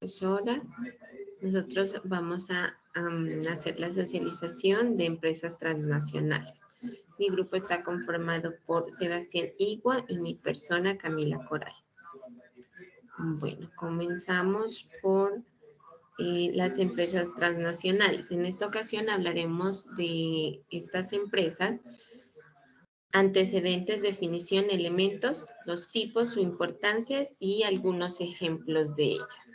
profesora. Nosotros vamos a hacer la socialización de empresas transnacionales. Mi grupo está conformado por Sebastián Igua y mi persona Camila Coral. Bueno, comenzamos por las empresas transnacionales. En esta ocasión hablaremos de estas empresas: antecedentes, definición, elementos, los tipos, su importancia y algunos ejemplos de ellas.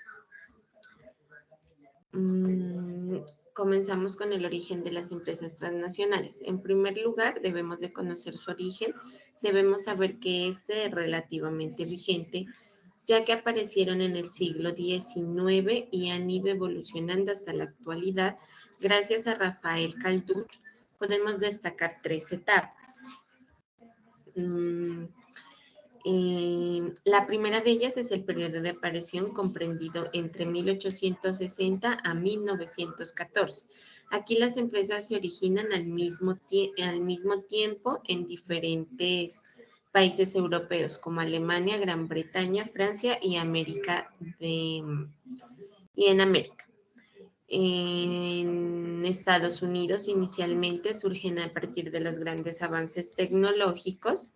Comenzamos con el origen de las empresas transnacionales. En primer lugar, debemos de conocer su origen. Debemos saber que este es relativamente vigente, ya que aparecieron en el siglo XIX y han ido evolucionando hasta la actualidad. Gracias a Rafael Calduch, podemos destacar 3 etapas. La primera de ellas es el periodo de aparición comprendido entre 1860 a 1914. Aquí las empresas se originan al mismo tiempo en diferentes países europeos como Alemania, Gran Bretaña, Francia y en América. En Estados Unidos inicialmente surgen a partir de los grandes avances tecnológicos,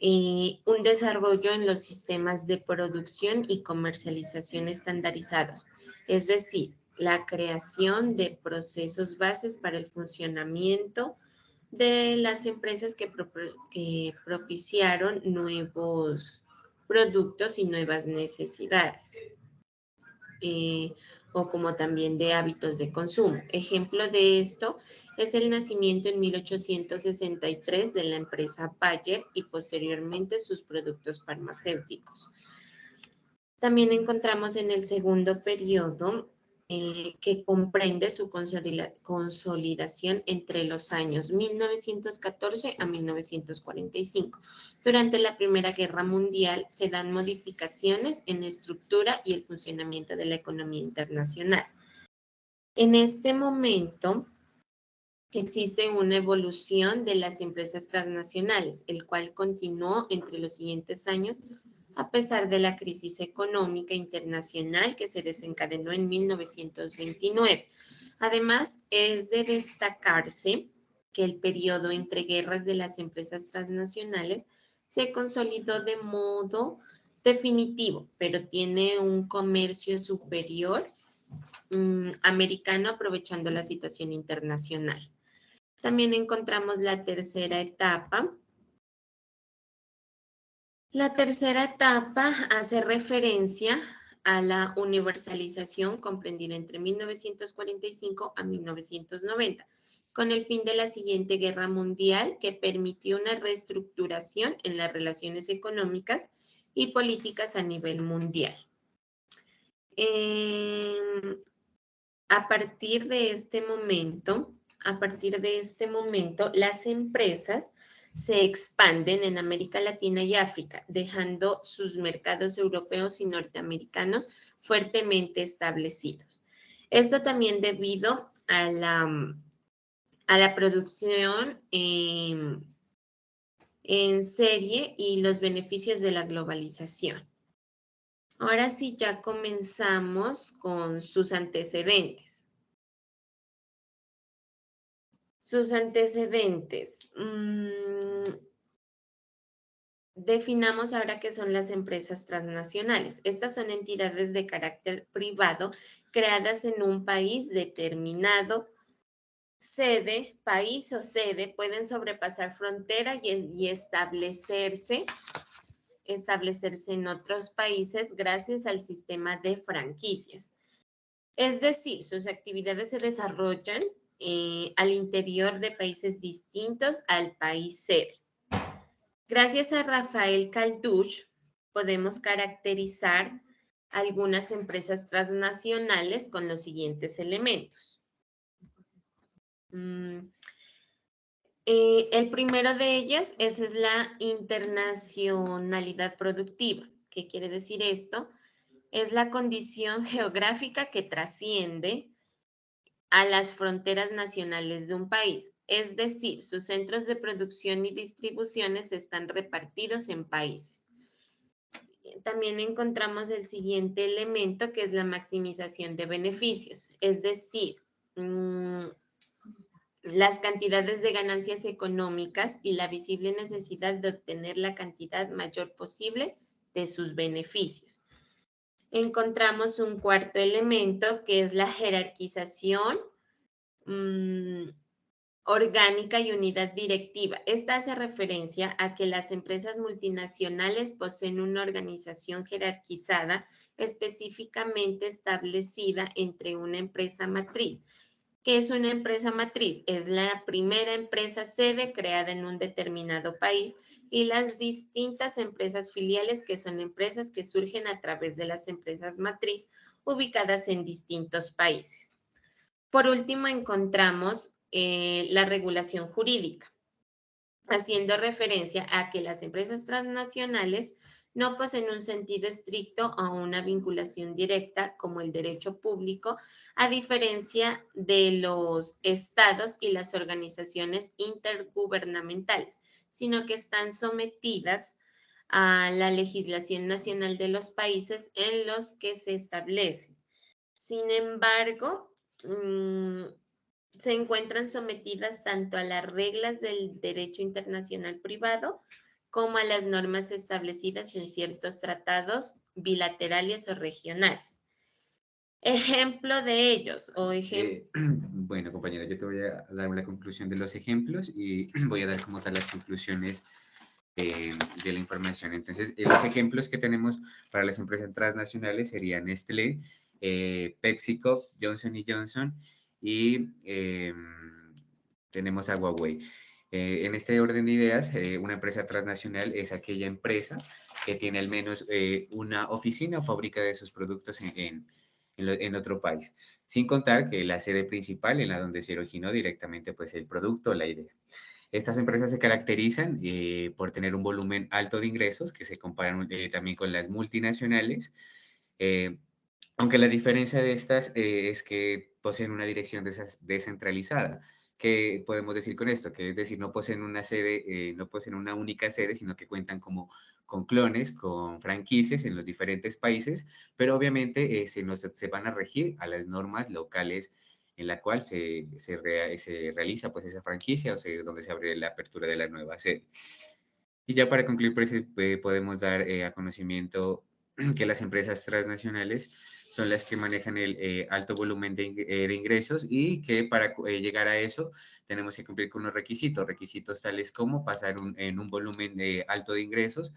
un desarrollo en los sistemas de producción y comercialización estandarizados, es decir, la creación de procesos bases para el funcionamiento de las empresas que propiciaron nuevos productos y nuevas necesidades, o como también de hábitos de consumo. Ejemplo de esto es el nacimiento en 1863 de la empresa Bayer y posteriormente sus productos farmacéuticos. También encontramos en el segundo periodo que comprende su consolidación entre los años 1914 a 1945. Durante la Primera Guerra Mundial se dan modificaciones en la estructura y el funcionamiento de la economía internacional. En este momento existe una evolución de las empresas transnacionales, el cual continuó entre los siguientes años a pesar de la crisis económica internacional que se desencadenó en 1929. Además, es de destacarse que el periodo entre guerras de las empresas transnacionales se consolidó de modo definitivo, pero tiene un comercio superior americano aprovechando la situación internacional. También encontramos la tercera etapa. La tercera etapa hace referencia a la universalización comprendida entre 1945 a 1990, con el fin de la siguiente guerra mundial que permitió una reestructuración en las relaciones económicas y políticas a nivel mundial. A partir de este momento, las empresas se expanden en América Latina y África, dejando sus mercados europeos y norteamericanos fuertemente establecidos. Esto también debido a la producción en serie y los beneficios de la globalización. Ahora sí, ya comenzamos con sus antecedentes. Sus antecedentes. Definamos ahora qué son las empresas transnacionales. Estas son entidades de carácter privado creadas en un país determinado. País o sede pueden sobrepasar frontera y establecerse en otros países gracias al sistema de franquicias. Es decir, sus actividades se desarrollan al interior de países distintos al país sede. Gracias a Rafael Calduch podemos caracterizar algunas empresas transnacionales con los siguientes elementos. El primero de ellas es la internacionalidad productiva. ¿Qué quiere decir esto? Es la condición geográfica que trasciende a las fronteras nacionales de un país, es decir, sus centros de producción y distribuciones están repartidos en países. también encontramos el siguiente elemento que es la maximización de beneficios, es decir, las cantidades de ganancias económicas y la visible necesidad de obtener la cantidad mayor posible de sus beneficios. Encontramos un cuarto elemento que es la jerarquización orgánica y unidad directiva. Esta hace referencia a que las empresas multinacionales poseen una organización jerarquizada específicamente establecida entre una empresa matriz. ¿Qué es una empresa matriz? Es la primera empresa sede creada en un determinado país y las distintas empresas filiales, que son empresas que surgen a través de las empresas matriz ubicadas en distintos países. Por último, encontramos la regulación jurídica, haciendo referencia a que las empresas transnacionales no poseen un sentido estricto a una vinculación directa como el derecho público, a diferencia de los estados y las organizaciones intergubernamentales, sino que están sometidas a la legislación nacional de los países en los que se establecen. Sin embargo, se encuentran sometidas tanto a las reglas del derecho internacional privado como a las normas establecidas en ciertos tratados bilaterales o regionales. Ejemplo de ellos o ejemplo. Bueno, compañera, yo te voy a dar una conclusión de los ejemplos y voy a dar como tal las conclusiones de la información. Entonces, los ejemplos que tenemos para las empresas transnacionales serían Nestlé, PepsiCo, Johnson Johnson y tenemos a Huawei. En este orden de ideas, una empresa transnacional es aquella empresa que tiene al menos una oficina o fábrica de sus productos en otro país, sin contar que la sede principal en la donde se originó directamente pues el producto o la idea. Estas empresas se caracterizan por tener un volumen alto de ingresos que se comparan también con las multinacionales, eh, aunque la diferencia de estas es que poseen una dirección descentralizada. ¿Qué podemos decir con esto? Que es decir, no poseen una sede, no poseen una única sede, sino que cuentan como con clones, con franquicias en los diferentes países, pero obviamente se van a regir a las normas locales en la cual se realiza pues esa franquicia donde se abre la apertura de la nueva sede. Y ya para concluir, pues, podemos dar a conocimiento que las empresas transnacionales son las que manejan el alto volumen de ingresos y que para llegar a eso tenemos que cumplir con unos requisitos tales como pasar en un volumen alto de ingresos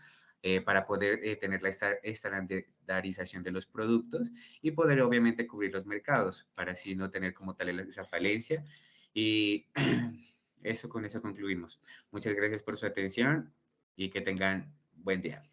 para poder tener la estandarización de los productos y poder obviamente cubrir los mercados para así no tener como tal esa falencia. Y con eso concluimos. Muchas gracias por su atención y que tengan buen día.